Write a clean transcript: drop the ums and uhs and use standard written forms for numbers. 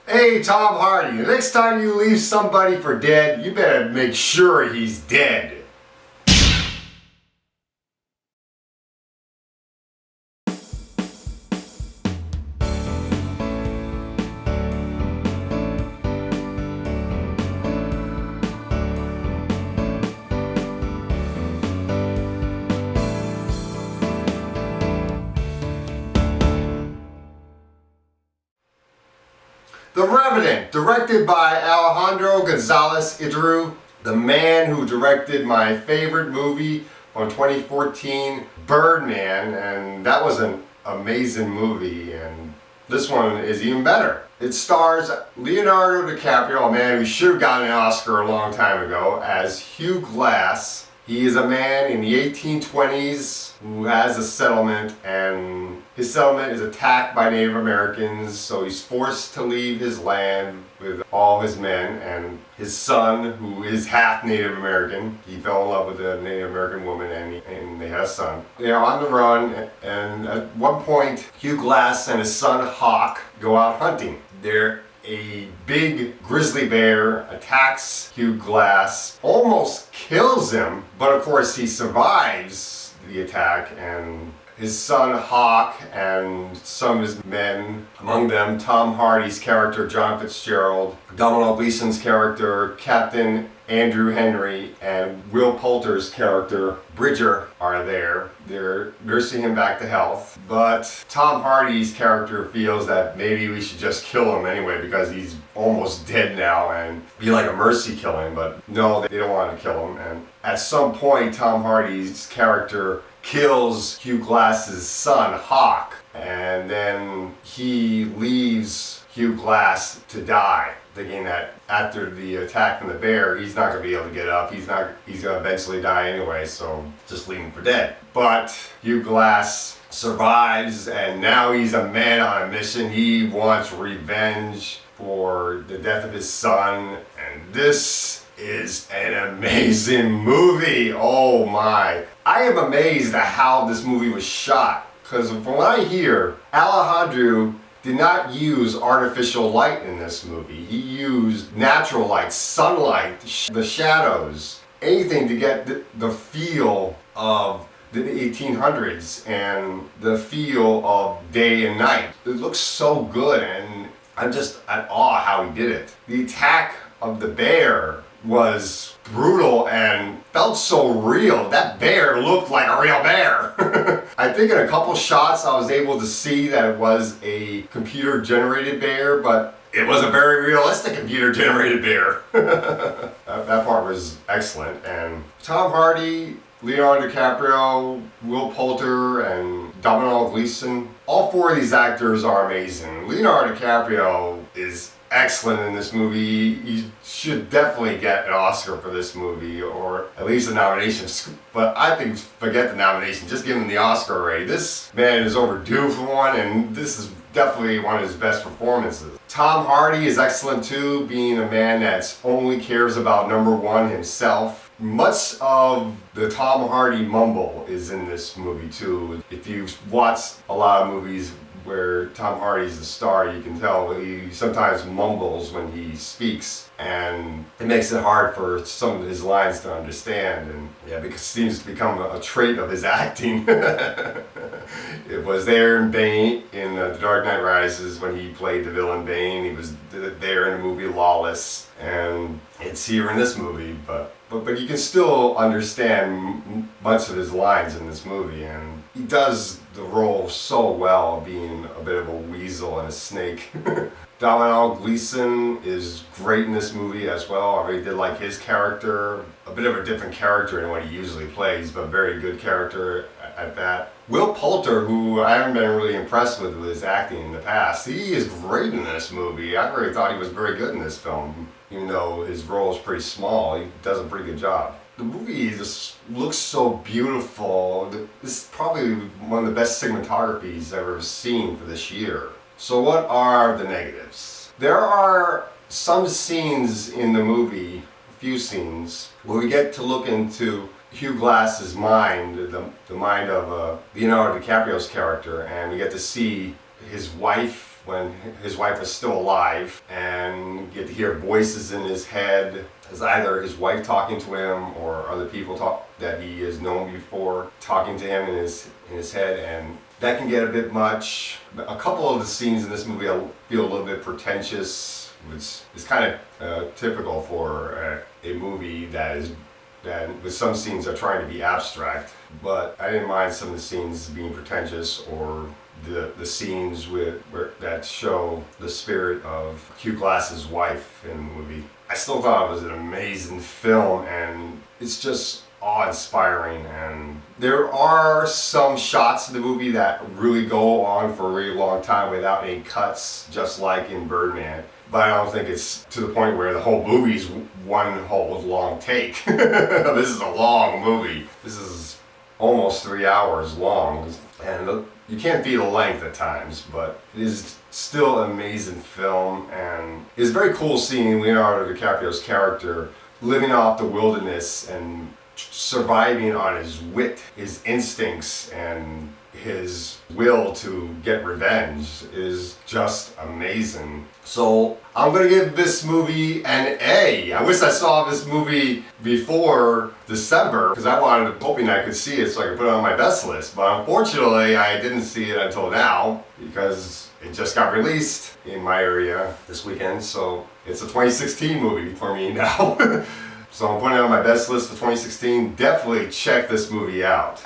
Hey, Tom Hardy, the next time you leave somebody for dead, you better make sure he's dead. The Revenant, directed by Alejandro Gonzalez Iñárritu, the man who directed my favorite movie from 2014, Birdman, and that was an amazing movie, and this one is even better. It stars Leonardo DiCaprio, a man who should have gotten an Oscar a long time ago, as Hugh Glass. He is a man in the 1820s who has a settlement, and his settlement is attacked by Native Americans, so he's forced to leave his land with all his men and his son, who is half Native American. He fell in love with a Native American woman, and they had a son. They're on the run, and at one point, Hugh Glass and his son Hawk go out hunting. A big grizzly bear attacks Hugh Glass, almost kills him, but of course he survives the attack, and his son Hawk and some of his men, among them Tom Hardy's character John Fitzgerald, Domhnall Gleeson's character Captain Andrew Henry, and Will Poulter's character Bridger are there. They're nursing him back to health, but Tom Hardy's character feels that maybe we should just kill him anyway because he's almost dead now and be like a mercy killing, but no, they don't want to kill him. And at some point, Tom Hardy's character kills Hugh Glass's son Hawk, and then he leaves Hugh Glass to die, thinking that after the attack from the bear, he's not going to be able to get up. He's going to eventually die anyway, so just leave him for dead. But Hugh Glass survives, and now he's a man on a mission. He wants revenge for the death of his son, and this is an amazing movie. Oh my. I am amazed at how this movie was shot, because from what I hear, Alejandro did not use artificial light in this movie. He used natural light, sunlight, the shadows, anything to get the feel of the 1800s and the feel of day and night. It looks so good, and I'm just at awe how he did it. The attack of the bear was brutal and felt so real. That bear looked like a real bear. I think in a couple shots I was able to see that it was a computer generated bear, but it was a very realistic computer generated bear. that part was excellent. And Tom Hardy, Leonardo DiCaprio, Will Poulter, and Domhnall Gleeson, all four of these actors are amazing. Leonardo DiCaprio is excellent in this movie. He should definitely get an Oscar for this movie, or at least a nomination. But I think forget the nomination, just give him the Oscar already. This man is overdue for one, and this is definitely one of his best performances. Tom Hardy is excellent too, being a man that only cares about number one himself. Much of the Tom Hardy mumble is in this movie too. If you've watched a lot of movies where Tom Hardy's the star, you can tell he sometimes mumbles when he speaks, and it makes it hard for some of his lines to understand, and yeah, because it seems to become a trait of his acting. It was there in Bane, in The Dark Knight Rises, when he played the villain Bane. He was there in the movie Lawless, and it's here in this movie, but you can still understand much of his lines in this movie, and he does the role so well, being a bit of a weasel and a snake. Domhnall Gleeson is great in this movie as well. I really did like his character. A bit of a different character than what he usually plays, but a very good character at that. Will Poulter, who I haven't been really impressed with his acting in the past, he is great in this movie. I really thought he was very good in this film. Even though his role is pretty small, he does a pretty good job. The movie just looks so beautiful. This is probably one of the best cinematographies I've ever seen for this year. So what are the negatives? There are some scenes in the movie, a few scenes, where we get to look into Hugh Glass's mind, the mind of Leonardo DiCaprio's character, and we get to see his wife when his wife was still alive, and you get to hear voices in his head. It's either his wife talking to him or other people that he has known before talking to him in his head, and that can get a bit much. A couple of the scenes in this movie I feel a little bit pretentious, which is kind of typical for a movie that with some scenes are trying to be abstract. But I didn't mind some of the scenes being pretentious, or the scenes that show the spirit of Hugh Glass's wife in the movie. I still thought it was an amazing film, and it's just awe-inspiring. And there are some shots in the movie that really go on for a really long time without any cuts, just like in Birdman. But I don't think it's to the point where the whole movie's one whole long take. This is a long movie. This is almost 3 hours long, and you can't beat the length at times, but it is still an amazing film. And it's very cool seeing Leonardo DiCaprio's character living off the wilderness and surviving on his wit, his instincts, and his will to get revenge is just amazing. So I'm gonna give this movie an A. I wish I saw this movie before December, because hoping I could see it so I could put it on my best list. But unfortunately, I didn't see it until now, because it just got released in my area this weekend. So it's a 2016 movie for me now. So I'm putting it on my best list for 2016. Definitely check this movie out.